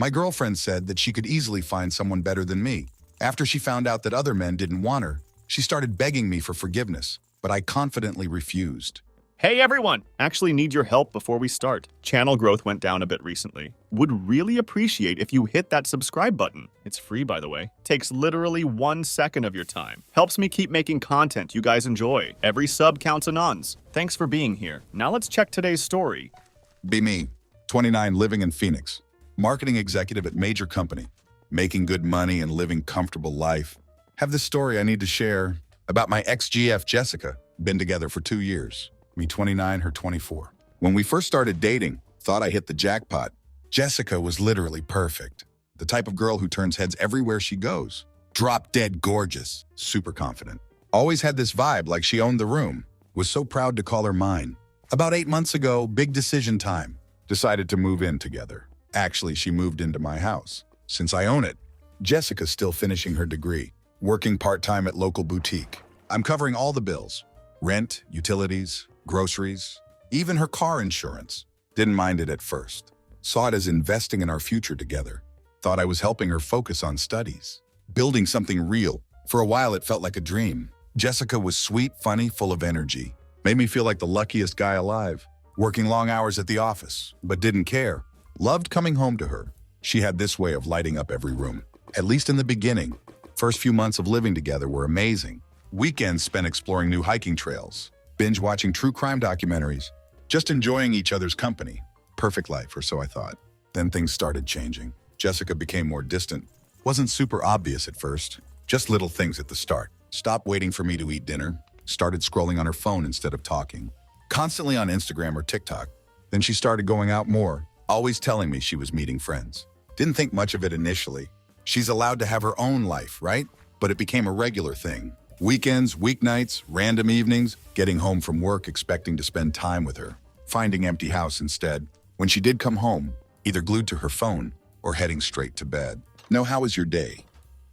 My girlfriend said that she could easily find someone better than me. After she found out that other men didn't want her, she started begging me for forgiveness, but I confidently refused. Hey everyone! Actually need your help before we start. Channel growth went down a bit recently. Would really appreciate if you hit that subscribe button. It's free, by the way. Takes literally 1 second of your time. Helps me keep making content you guys enjoy. Every sub counts anons. Thanks for being here. Now let's check today's story. Be me, 29, living in Phoenix. Marketing executive at major company. Making good money and living comfortable life. Have this story I need to share about my ex-GF Jessica. Been together for 2 years. Me 29, her 24. When we first started dating, thought I hit the jackpot. Jessica was literally perfect. The type of girl who turns heads everywhere she goes. Drop dead gorgeous, super confident. Always had this vibe like she owned the room. Was so proud to call her mine. About 8 months ago, big decision time. Decided to move in together. Actually, she moved into my house. Since I own it, Jessica's still finishing her degree. Working part-time at local boutique. I'm covering all the bills. Rent, utilities, groceries, even her car insurance. Didn't mind it at first. Saw it as investing in our future together. Thought I was helping her focus on studies. Building something real. For a while, it felt like a dream. Jessica was sweet, funny, full of energy. Made me feel like the luckiest guy alive. Working long hours at the office, but didn't care. Loved coming home to her. She had this way of lighting up every room. At least in the beginning. First few months of living together were amazing. Weekends spent exploring new hiking trails. Binge watching true crime documentaries. Just enjoying each other's company. Perfect life, or so I thought. Then things started changing. Jessica became more distant. Wasn't super obvious at first. Just little things at the start. Stopped waiting for me to eat dinner. Started scrolling on her phone instead of talking. Constantly on Instagram or TikTok. Then she started going out more. Always telling me she was meeting friends. Didn't think much of it initially. She's allowed to have her own life, right? But it became a regular thing. Weekends, weeknights, random evenings, getting home from work expecting to spend time with her. Finding empty house instead. When she did come home, either glued to her phone or heading straight to bed. No, how was your day?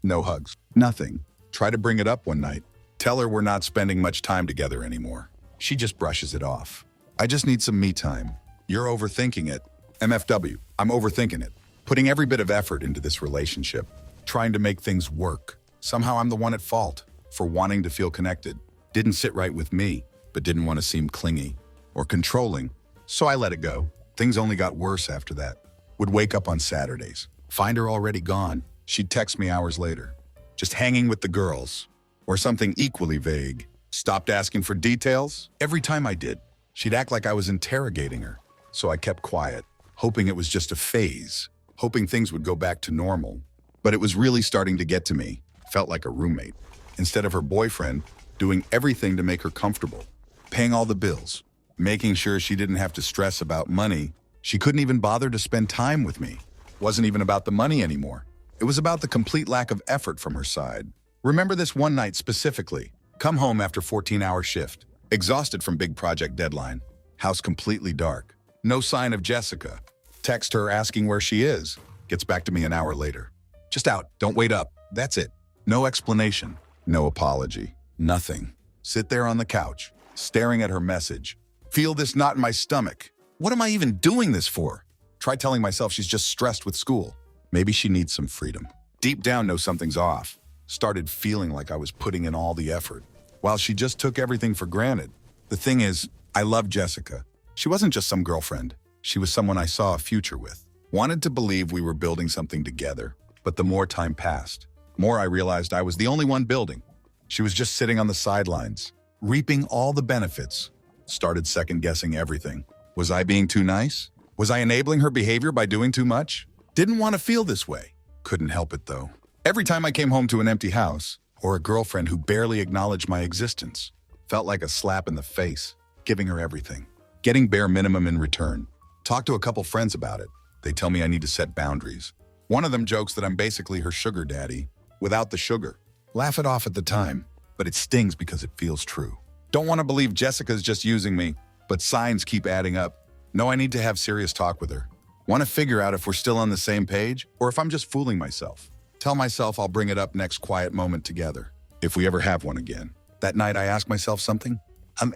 No hugs. Nothing. Try to bring it up one night. Tell her we're not spending much time together anymore. She just brushes it off. I just need some me time. You're overthinking it. MFW, I'm overthinking it. Putting every bit of effort into this relationship. Trying to make things work. Somehow I'm the one at fault for wanting to feel connected. Didn't sit right with me, but didn't want to seem clingy or controlling. So I let it go. Things only got worse after that. Would wake up on Saturdays. Find her already gone. She'd text me hours later. Just hanging with the girls. Or something equally vague. Stopped asking for details. Every time I did, she'd act like I was interrogating her. So I kept quiet, hoping it was just a phase. Hoping things would go back to normal. But it was really starting to get to me. Felt like a roommate. Instead of her boyfriend, doing everything to make her comfortable. Paying all the bills. Making sure she didn't have to stress about money. She couldn't even bother to spend time with me. Wasn't even about the money anymore. It was about the complete lack of effort from her side. Remember this one night specifically. Come home after 14-hour shift. Exhausted from big project deadline. House completely dark. No sign of Jessica. Text her asking where she is. Gets back to me an hour later. Just out. Don't wait up. That's it. No explanation. No apology. Nothing. Sit there on the couch, staring at her message. Feel this knot in my stomach. What am I even doing this for? Try telling myself she's just stressed with school. Maybe she needs some freedom. Deep down know something's off. Started feeling like I was putting in all the effort, while she just took everything for granted. The thing is, I love Jessica. She wasn't just some girlfriend. She was someone I saw a future with. Wanted to believe we were building something together. But the more time passed, more I realized I was the only one building. She was just sitting on the sidelines, reaping all the benefits. Started second-guessing everything. Was I being too nice? Was I enabling her behavior by doing too much? Didn't want to feel this way. Couldn't help it, though. Every time I came home to an empty house, or a girlfriend who barely acknowledged my existence, felt like a slap in the face, giving her everything, getting bare minimum in return. Talked to a couple friends about it. They tell me I need to set boundaries. One of them jokes that I'm basically her sugar daddy, without the sugar. Laugh it off at the time, but it stings because it feels true. Don't want to believe Jessica's just using me, but signs keep adding up. Know I need to have serious talk with her. Want to figure out if we're still on the same page, or if I'm just fooling myself. Tell myself I'll bring it up next quiet moment together, if we ever have one again. That night I asked myself something.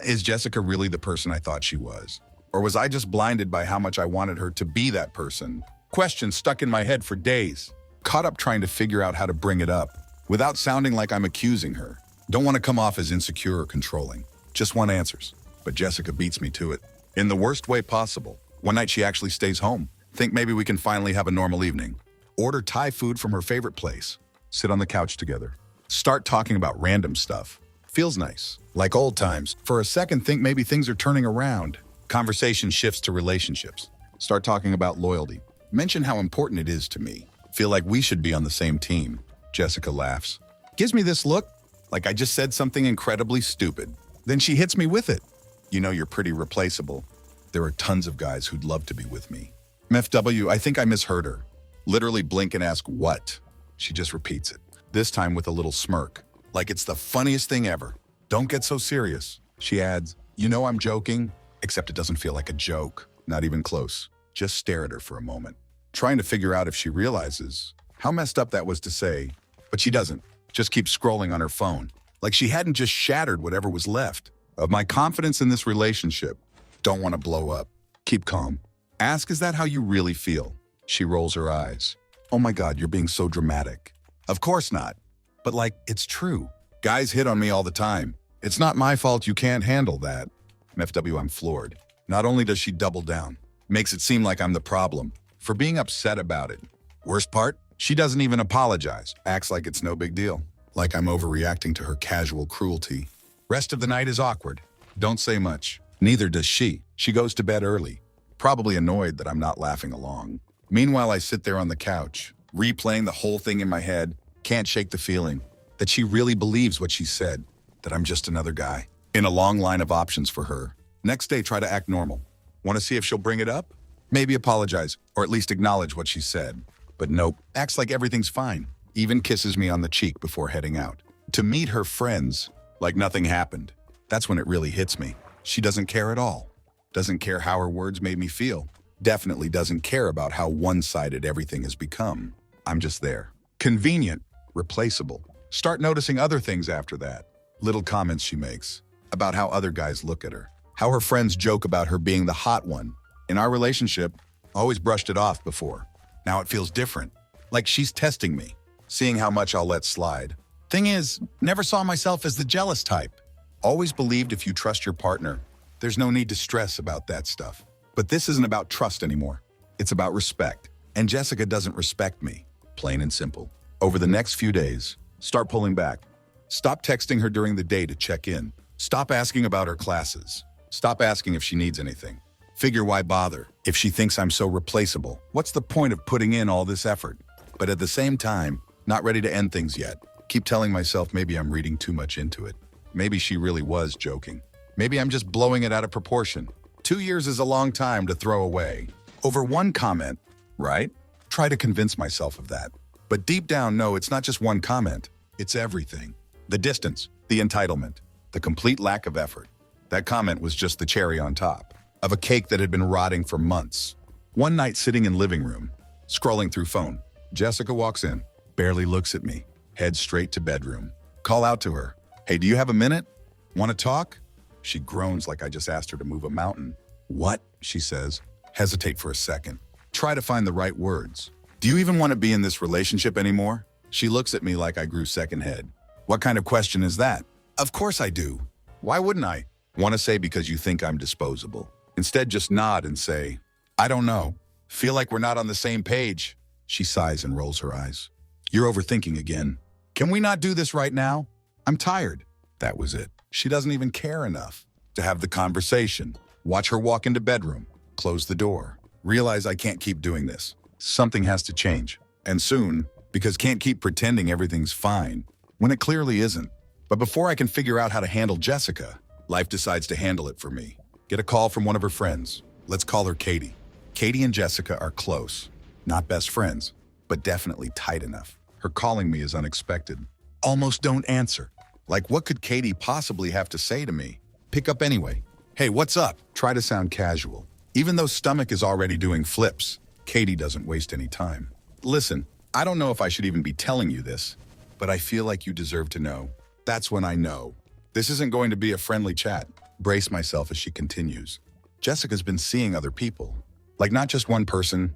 Is Jessica really the person I thought she was? Or was I just blinded by how much I wanted her to be that person? Questions stuck in my head for days. Caught up trying to figure out how to bring it up without sounding like I'm accusing her. Don't want to come off as insecure or controlling. Just want answers. But Jessica beats me to it. In the worst way possible. One night she actually stays home. Think maybe we can finally have a normal evening. Order Thai food from her favorite place. Sit on the couch together. Start talking about random stuff. Feels nice. Like old times. For a second, think maybe things are turning around. Conversation shifts to relationships. Start talking about loyalty. Mention how important it is to me. Feel like we should be on the same team. Jessica laughs. Gives me this look, like I just said something incredibly stupid. Then she hits me with it. You know you're pretty replaceable. There are tons of guys who'd love to be with me. MFW, I think I misheard her. Literally blink and ask what? She just repeats it. This time with a little smirk. Like it's the funniest thing ever. Don't get so serious. She adds, you know I'm joking, except it doesn't feel like a joke. Not even close. Just stare at her for a moment. Trying to figure out if she realizes how messed up that was to say, but she doesn't. Just keeps scrolling on her phone. Like she hadn't just shattered whatever was left of my confidence in this relationship. Don't want to blow up. Keep calm. Ask, is that how you really feel? She rolls her eyes. Oh my God, you're being so dramatic. Of course not. But like, it's true. Guys hit on me all the time. It's not my fault you can't handle that. MFW, I'm floored. Not only does she double down, makes it seem like I'm the problem for being upset about it. Worst part, she doesn't even apologize. Acts like it's no big deal. Like I'm overreacting to her casual cruelty. Rest of the night is awkward. Don't say much. Neither does she. She goes to bed early, probably annoyed that I'm not laughing along. Meanwhile, I sit there on the couch, replaying the whole thing in my head. Can't shake the feeling that she really believes what she said, that I'm just another guy in a long line of options for her. Next day, try to act normal. Want to see if she'll bring it up? Maybe apologize, or at least acknowledge what she said. But nope, acts like everything's fine. Even kisses me on the cheek before heading out. To meet her friends, like nothing happened. That's when it really hits me. She doesn't care at all. Doesn't care how her words made me feel. Definitely doesn't care about how one-sided everything has become. I'm just there. Convenient, replaceable. Start noticing other things after that. Little comments she makes about how other guys look at her. How her friends joke about her being the hot one. In our relationship, always brushed it off before. Now it feels different. Like she's testing me, seeing how much I'll let slide. Thing is, never saw myself as the jealous type. Always believed if you trust your partner, there's no need to stress about that stuff. But this isn't about trust anymore. It's about respect. And Jessica doesn't respect me. Plain and simple. Over the next few days, start pulling back. Stop texting her during the day to check in. Stop asking about her classes. Stop asking if she needs anything. Figure why bother if she thinks I'm so replaceable. What's the point of putting in all this effort? But at the same time, not ready to end things yet. Keep telling myself maybe I'm reading too much into it. Maybe she really was joking. Maybe I'm just blowing it out of proportion. 2 years is a long time to throw away over one comment, right? Try to convince myself of that. But deep down, no, it's not just one comment. It's everything. The distance, the entitlement, the complete lack of effort. That comment was just the cherry on top of a cake that had been rotting for months. One night sitting in living room, scrolling through phone, Jessica walks in, barely looks at me, head straight to bedroom. Call out to her. Hey, do you have a minute? Want to talk? She groans like I just asked her to move a mountain. What? She says. Hesitate for a second. Try to find the right words. Do you even want to be in this relationship anymore? She looks at me like I grew second head. What kind of question is that? Of course I do. Why wouldn't I? Want to say because you think I'm disposable. Instead, just nod and say, I don't know. Feel like we're not on the same page. She sighs and rolls her eyes. You're overthinking again. Can we not do this right now? I'm tired. That was it. She doesn't even care enough to have the conversation. Watch her walk into bedroom, close the door. Realize I can't keep doing this. Something has to change. And soon, because can't keep pretending everything's fine when it clearly isn't. But before I can figure out how to handle Jessica, life decides to handle it for me. Get a call from one of her friends. Let's call her Katie. Katie and Jessica are close. Not best friends, but definitely tight enough. Her calling me is unexpected. Almost don't answer. Like, what could Katie possibly have to say to me? Pick up anyway. Hey, what's up? Try to sound casual. Even though stomach is already doing flips, Katie doesn't waste any time. Listen, I don't know if I should even be telling you this, but I feel like you deserve to know. That's when I know. This isn't going to be a friendly chat. Brace myself as she continues. Jessica's been seeing other people. Like not just one person,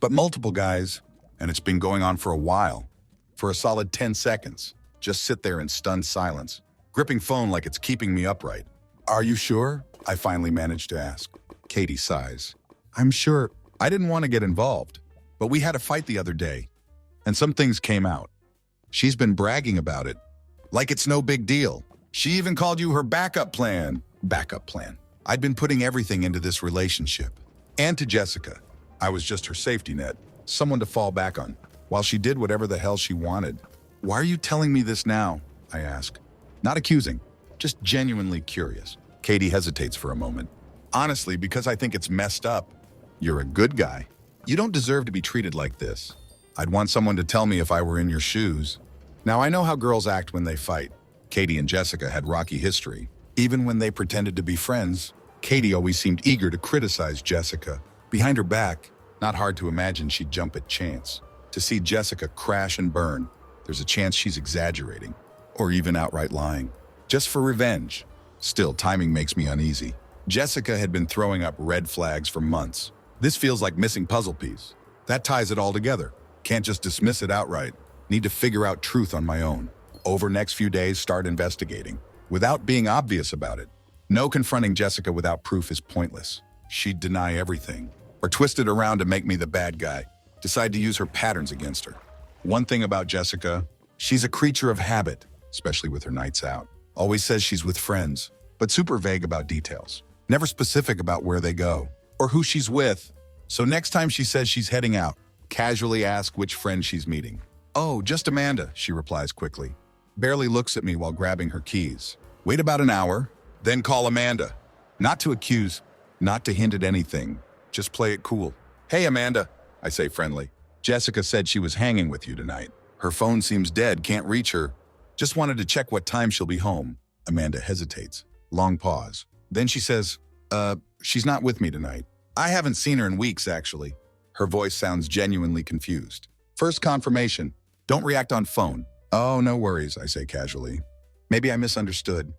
but multiple guys, and it's been going on for a while. For a solid 10 seconds, just sit there in stunned silence, gripping phone like it's keeping me upright. Are you sure? I finally managed to ask. Katie sighs. I'm sure. I didn't want to get involved, but we had a fight the other day, and some things came out. She's been bragging about it, like it's no big deal. She even called you her backup plan. Backup plan. I'd been putting everything into this relationship. And to Jessica, I was just her safety net, someone to fall back on, while she did whatever the hell she wanted. Why are you telling me this now? I ask. Not accusing, just genuinely curious. Katie hesitates for a moment. Honestly, because I think it's messed up. You're a good guy. You don't deserve to be treated like this. I'd want someone to tell me if I were in your shoes. Now, I know how girls act when they fight. Katie and Jessica had rocky history. Even when they pretended to be friends, Katie always seemed eager to criticize Jessica. Behind her back, not hard to imagine she'd jump at chance. To see Jessica crash and burn, there's a chance she's exaggerating, or even outright lying, just for revenge. Still, timing makes me uneasy. Jessica had been throwing up red flags for months. This feels like missing puzzle piece. That ties it all together. Can't just dismiss it outright. Need to figure out truth on my own. Over next few days, start investigating, without being obvious about it. No confronting Jessica without proof is pointless. She'd deny everything, or twist it around to make me the bad guy. Decide to use her patterns against her. One thing about Jessica, she's a creature of habit, especially with her nights out. Always says she's with friends, but super vague about details. Never specific about where they go, or who she's with. So next time she says she's heading out, casually ask which friend she's meeting. Oh, just Amanda, she replies quickly. Barely looks at me while grabbing her keys. Wait about an hour, then call Amanda. Not to accuse, not to hint at anything. Just play it cool. Hey, Amanda, I say friendly. Jessica said she was hanging with you tonight. Her phone seems dead, can't reach her. Just wanted to check what time she'll be home. Amanda hesitates. Long pause. Then she says, she's not with me tonight. I haven't seen her in weeks, actually. Her voice sounds genuinely confused. First confirmation. Don't react on phone. Oh, no worries, I say casually. Maybe I misunderstood.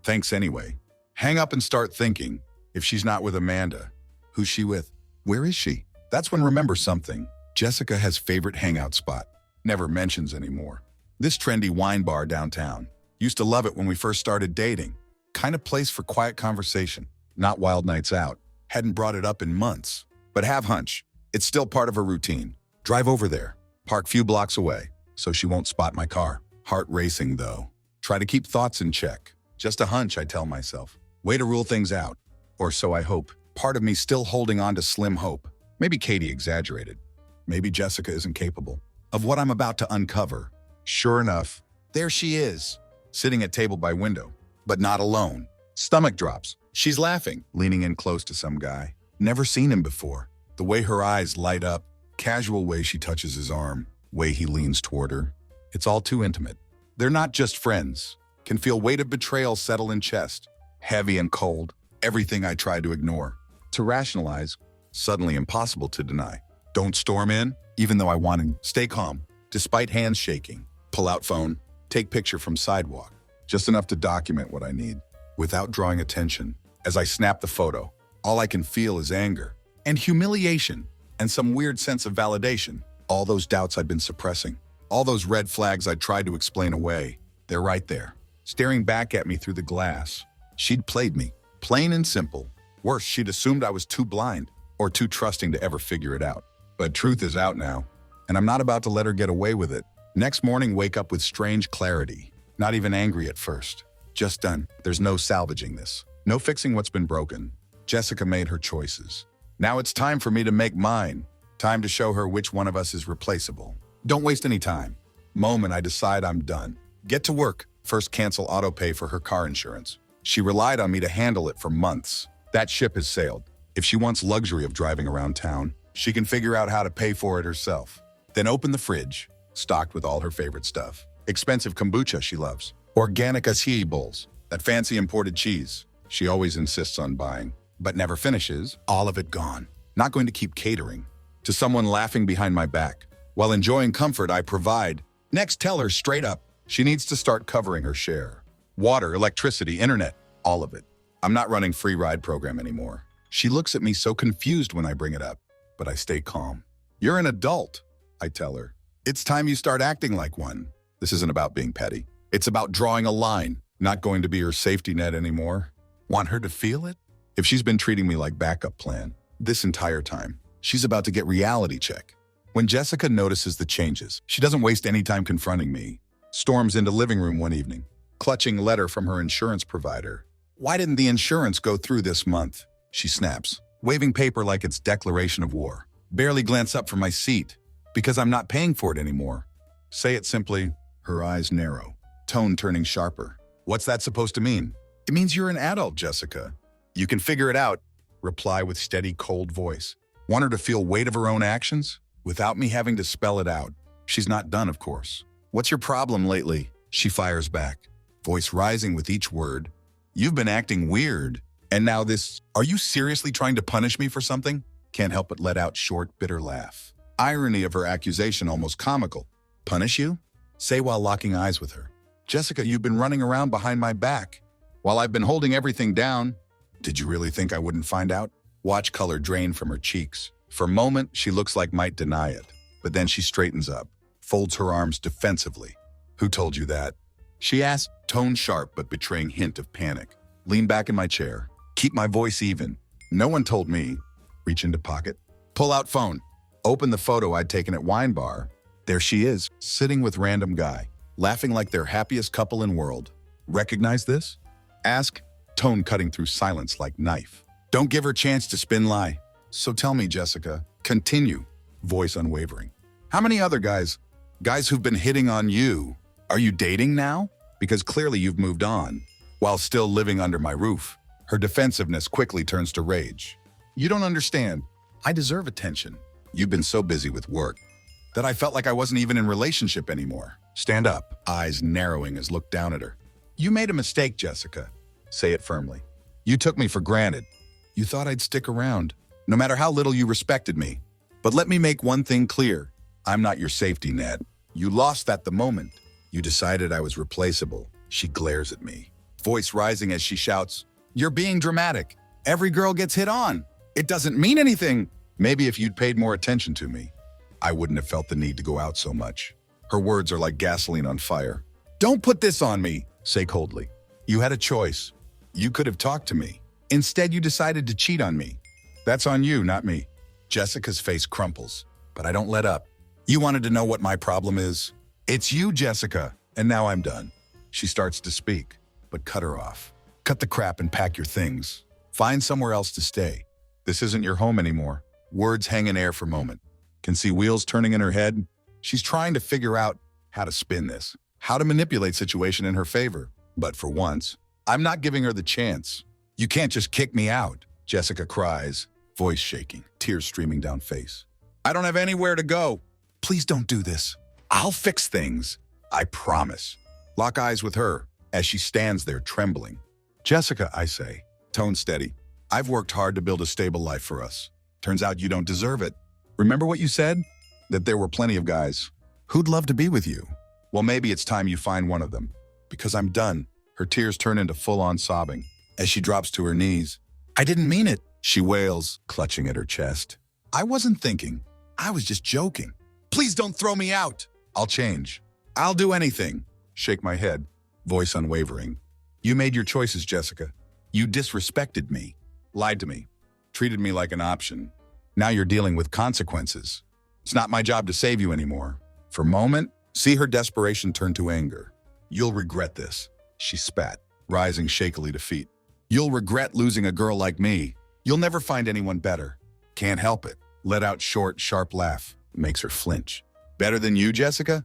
Thanks anyway. Hang up and start thinking. If she's not with Amanda, who's she with? Where is she? That's when remember something. Jessica has favorite hangout spot. Never mentions anymore. This trendy wine bar downtown. Used to love it when we first started dating. Kind of place for quiet conversation, not wild nights out. Hadn't brought it up in months. But have hunch, it's still part of her routine. Drive over there. Park few blocks away, so she won't spot my car. Heart racing, though. Try to keep thoughts in check. Just a hunch, I tell myself. Way to rule things out. Or so I hope. Part of me still holding on to slim hope. Maybe Katie exaggerated. Maybe Jessica isn't capable of what I'm about to uncover. Sure enough, there she is, sitting at table by window, but not alone. Stomach drops. She's laughing, leaning in close to some guy. Never seen him before. The way her eyes light up, casual way she touches his arm, way he leans toward her. It's all too intimate. They're not just friends. Can feel weight of betrayal settle in chest. Heavy and cold. Everything I tried to ignore, to rationalize, suddenly impossible to deny. Don't storm in, even though I want to. Stay calm, despite hands shaking. Pull out phone, take picture from sidewalk. Just enough to document what I need, without drawing attention. As I snap the photo, all I can feel is anger, and humiliation, and some weird sense of validation. All those doubts I'd been suppressing, all those red flags I'd tried to explain away, they're right there, staring back at me through the glass. She'd played me, plain and simple. Worse, she'd assumed I was too blind or too trusting to ever figure it out. But truth is out now, and I'm not about to let her get away with it. Next morning, wake up with strange clarity. Not even angry at first. Just done. There's no salvaging this. No fixing what's been broken. Jessica made her choices. Now it's time for me to make mine. Time to show her which one of us is replaceable. Don't waste any time. Moment I decide I'm done. Get to work. First cancel auto pay for her car insurance. She relied on me to handle it for months. That ship has sailed. If she wants luxury of driving around town, she can figure out how to pay for it herself. Then open the fridge, stocked with all her favorite stuff. Expensive kombucha she loves. Organic acai bowls. That fancy imported cheese she always insists on buying, but never finishes. All of it gone. Not going to keep catering to someone laughing behind my back. While enjoying comfort I provide. Next, tell her straight up, she needs to start covering her share. Water, electricity, internet, all of it. I'm not running free ride program anymore. She looks at me so confused when I bring it up, but I stay calm. You're an adult, I tell her. It's time you start acting like one. This isn't about being petty. It's about drawing a line, not going to be her safety net anymore. Want her to feel it? If she's been treating me like backup plan this entire time, she's about to get reality check. When Jessica notices the changes, she doesn't waste any time confronting me. Storms into living room one evening, clutching letter from her insurance provider. Why didn't the insurance go through this month? She snaps, waving paper like it's declaration of war. Barely glance up from my seat, because I'm not paying for it anymore. Say it simply, her eyes narrow, tone turning sharper. What's that supposed to mean? It means you're an adult, Jessica. You can figure it out. Reply with steady, cold voice. Want her to feel weight of her own actions? Without me having to spell it out. She's not done, of course. What's your problem lately? She fires back, voice rising with each word. You've been acting weird. And now this, are you seriously trying to punish me for something? Can't help but let out short, bitter laugh. Irony of her accusation almost comical. Punish you? Say while locking eyes with her. Jessica, you've been running around behind my back while I've been holding everything down. Did you really think I wouldn't find out? Watch color drain from her cheeks. For a moment, she looks like might deny it, but then she straightens up, folds her arms defensively. Who told you that? She asked, tone sharp but betraying hint of panic. Lean back in my chair. Keep my voice even. No one told me. Reach into pocket. Pull out phone. Open the photo I'd taken at wine bar. There she is, sitting with random guy, laughing like their happiest couple in world. Recognize this? Ask, tone cutting through silence like knife. Don't give her chance to spin lie. So tell me, Jessica. Continue, voice unwavering. How many other guys who've been hitting on you, are you dating now? Because clearly you've moved on, while still living under my roof. Her defensiveness quickly turns to rage. You don't understand. I deserve attention. You've been so busy with work that I felt like I wasn't even in relationship anymore. Stand up, eyes narrowing as look down at her. You made a mistake, Jessica. Say it firmly. You took me for granted. You thought I'd stick around, no matter how little you respected me. But let me make one thing clear. I'm not your safety net. You lost that the moment. You decided I was replaceable. She glares at me, voice rising as she shouts, You're being dramatic. Every girl gets hit on. It doesn't mean anything. Maybe if you'd paid more attention to me, I wouldn't have felt the need to go out so much. Her words are like gasoline on fire. Don't put this on me, say coldly. You had a choice. You could have talked to me. Instead, you decided to cheat on me. That's on you, not me. Jessica's face crumples, but I don't let up. You wanted to know what my problem is? It's you, Jessica. And now I'm done. She starts to speak, but cut her off. Cut the crap and pack your things. Find somewhere else to stay. This isn't your home anymore. Words hang in air for a moment. Can see wheels turning in her head. She's trying to figure out how to spin this, how to manipulate situation in her favor. But for once, I'm not giving her the chance. You can't just kick me out, Jessica cries, voice shaking, tears streaming down face. I don't have anywhere to go. Please don't do this. I'll fix things. I promise. Lock eyes with her as she stands there trembling. Jessica, I say, tone steady. I've worked hard to build a stable life for us. Turns out you don't deserve it. Remember what you said? That there were plenty of guys who'd love to be with you. Well, maybe it's time you find one of them. Because I'm done. Her tears turn into full-on sobbing as she drops to her knees. I didn't mean it, she wails, clutching at her chest. I wasn't thinking. I was just joking. Please don't throw me out. I'll change. I'll do anything. Shake my head, voice unwavering. You made your choices, Jessica. You disrespected me, lied to me, treated me like an option. Now you're dealing with consequences. It's not my job to save you anymore. For a moment, see her desperation turn to anger. You'll regret this, she spat, rising shakily to feet. You'll regret losing a girl like me. You'll never find anyone better. Can't help it. Let out short, sharp laugh. Makes her flinch. Better than you, Jessica?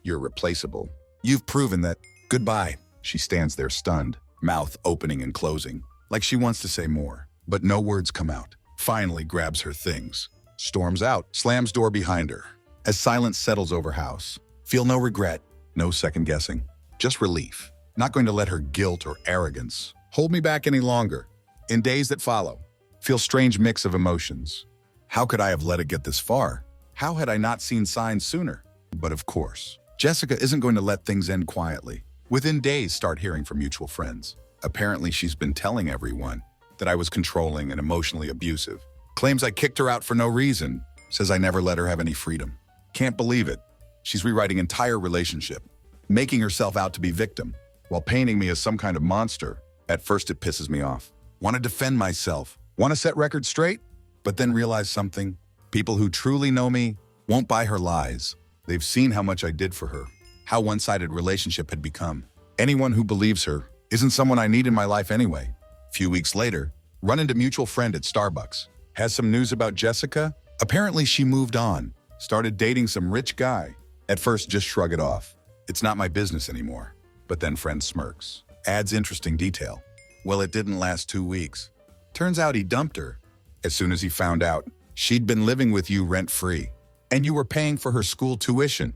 You're replaceable. You've proven that. Goodbye. She stands there stunned, mouth opening and closing, like she wants to say more, but no words come out. Finally grabs her things, storms out, slams door behind her. As silence settles over house, feel no regret, no second guessing, just relief. Not going to let her guilt or arrogance hold me back any longer. In days that follow, feel strange mix of emotions. How could I have let it get this far? How had I not seen signs sooner? But of course, Jessica isn't going to let things end quietly. Within days, start hearing from mutual friends. Apparently, she's been telling everyone that I was controlling and emotionally abusive. Claims I kicked her out for no reason. Says I never let her have any freedom. Can't believe it. She's rewriting entire relationship, making herself out to be victim, while painting me as some kind of monster. At first it pisses me off. Want to defend myself. Want to set records straight? But then realize something. People who truly know me won't buy her lies. They've seen how much I did for her, how one-sided relationship had become. Anyone who believes her isn't someone I need in my life anyway. Few weeks later, run into mutual friend at Starbucks. Has some news about Jessica? Apparently she moved on, started dating some rich guy. At first, just shrug it off. It's not my business anymore. But then friend smirks. Adds interesting detail. Well, it didn't last 2 weeks. Turns out he dumped her as soon as he found out she'd been living with you rent-free, and you were paying for her school tuition.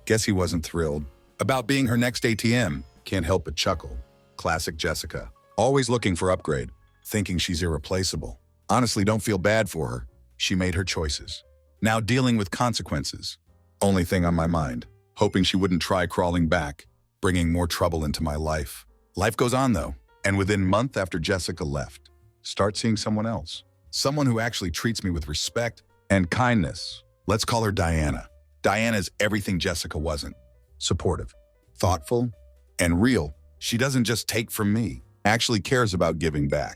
Guess he wasn't thrilled. About being her next ATM, can't help but chuckle. Classic Jessica. Always looking for upgrade, thinking she's irreplaceable. Honestly, don't feel bad for her. She made her choices. Now dealing with consequences. Only thing on my mind. Hoping she wouldn't try crawling back, bringing more trouble into my life. Life goes on though, and within a month after Jessica left, start seeing someone else. Someone who actually treats me with respect and kindness. Let's call her Diana. Diana's everything Jessica wasn't. Supportive, thoughtful, and real. She doesn't just take from me, actually cares about giving back.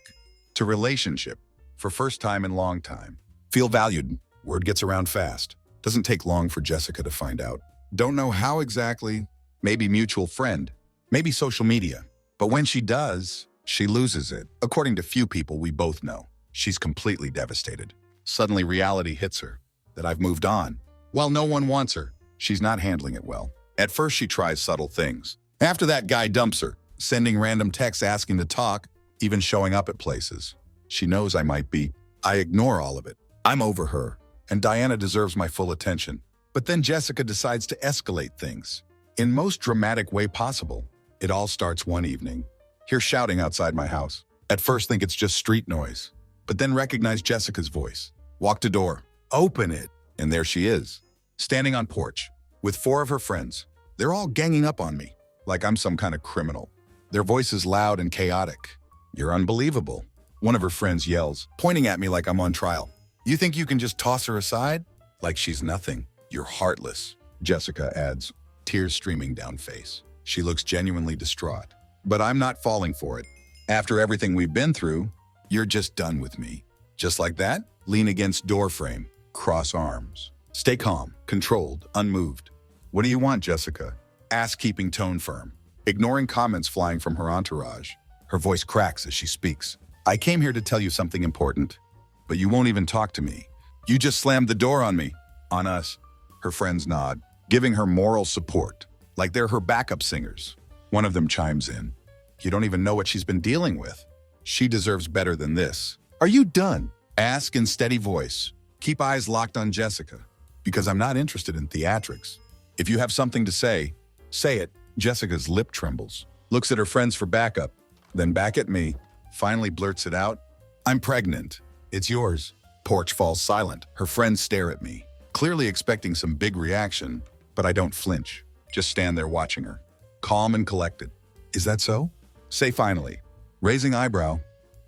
To relationship, for first time in long time. Feel valued, word gets around fast. Doesn't take long for Jessica to find out. Don't know how exactly, maybe mutual friend, maybe social media. But when she does, she loses it. According to few people we both know, she's completely devastated. Suddenly reality hits her, that I've moved on. While no one wants her, she's not handling it well. At first she tries subtle things. After that guy dumps her, sending random texts asking to talk, even showing up at places. She knows I might be. I ignore all of it. I'm over her, and Diana deserves my full attention. But then Jessica decides to escalate things. In most dramatic way possible. It all starts one evening. Hear shouting outside my house. At first think it's just street noise, but then recognize Jessica's voice. Walk to door, open it, and there she is, standing on porch, with 4 of her friends. They're all ganging up on me, like I'm some kind of criminal. Their voice is loud and chaotic. You're unbelievable. One of her friends yells, pointing at me like I'm on trial. You think you can just toss her aside? Like she's nothing. You're heartless, Jessica adds, tears streaming down face. She looks genuinely distraught. But I'm not falling for it. After everything we've been through, you're just done with me. Just like that, lean against door frame, cross arms. Stay calm, controlled, unmoved. What do you want, Jessica? Ask, keeping tone firm, ignoring comments flying from her entourage. Her voice cracks as she speaks. I came here to tell you something important, but you won't even talk to me. You just slammed the door on me, on us. Her friends nod, giving her moral support, like they're her backup singers. One of them chimes in. You don't even know what she's been dealing with. She deserves better than this. Are you done? Ask in steady voice. Keep eyes locked on Jessica, because I'm not interested in theatrics. If you have something to say it. Jessica's lip trembles, looks at her friends for backup, then back at me, finally blurts it out. I'm pregnant. It's yours. Porch falls silent. Her friends stare at me, clearly expecting some big reaction, but I don't flinch. Just stand there watching her, calm and collected. Is that so? Say finally, raising eyebrow.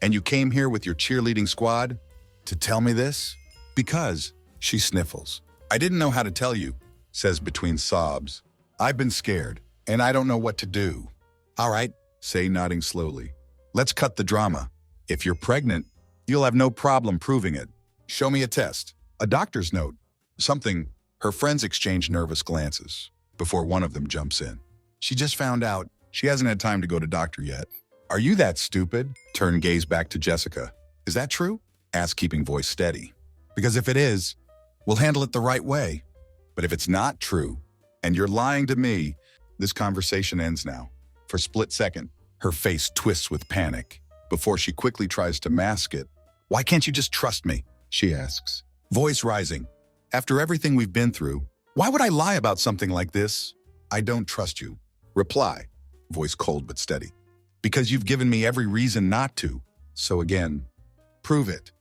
And you came here with your cheerleading squad to tell me this? Because, she sniffles. I didn't know how to tell you, says between sobs. I've been scared, and I don't know what to do. All right, say, nodding slowly. Let's cut the drama. If you're pregnant, you'll have no problem proving it. Show me a test, a doctor's note, something. Her friends exchange nervous glances before one of them jumps in. She just found out. She hasn't had time to go to doctor yet. Are you that stupid? Turn gaze back to Jessica. Is that true? Ask, keeping voice steady. Because if it is, we'll handle it the right way. But if it's not true, and you're lying to me, this conversation ends now. For a split second, her face twists with panic before she quickly tries to mask it. Why can't you just trust me? She asks, voice rising. After everything we've been through, why would I lie about something like this? I don't trust you. Reply, voice cold but steady. Because you've given me every reason not to. So again, prove it.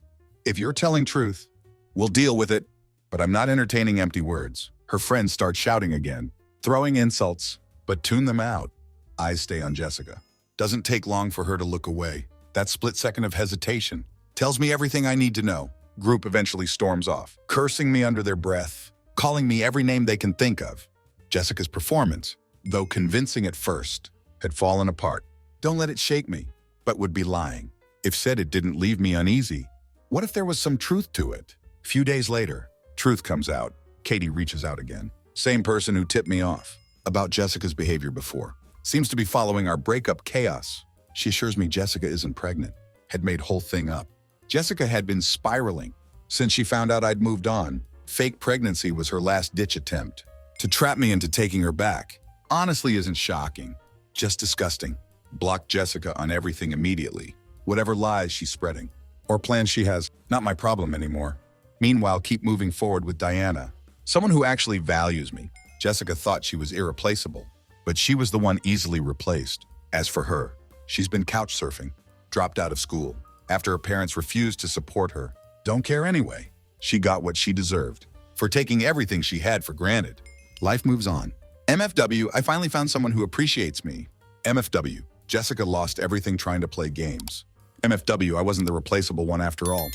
If you're telling truth, we'll deal with it. But I'm not entertaining empty words. Her friends start shouting again, throwing insults, but tune them out. Eyes stay on Jessica. Doesn't take long for her to look away. That split second of hesitation tells me everything I need to know. Group eventually storms off, cursing me under their breath, calling me every name they can think of. Jessica's performance, though convincing at first, had fallen apart. Don't let it shake me, but would be lying. If said it didn't leave me uneasy, what if there was some truth to it? Few days later, truth comes out. Katie reaches out again. Same person who tipped me off about Jessica's behavior before. Seems to be following our breakup chaos. She assures me Jessica isn't pregnant, had made whole thing up. Jessica had been spiraling since she found out I'd moved on. Fake pregnancy was her last-ditch attempt to trap me into taking her back. Honestly isn't shocking, just disgusting. Block Jessica on everything immediately. Whatever lies she's spreading or plans she has, not my problem anymore. Meanwhile, keep moving forward with Diana, someone who actually values me. Jessica thought she was irreplaceable, but she was the one easily replaced. As for her, she's been couch surfing, dropped out of school after her parents refused to support her. Don't care anyway. She got what she deserved for taking everything she had for granted. Life moves on. MFW, I finally found someone who appreciates me. MFW, Jessica lost everything trying to play games. MFW, I wasn't the replaceable one after all.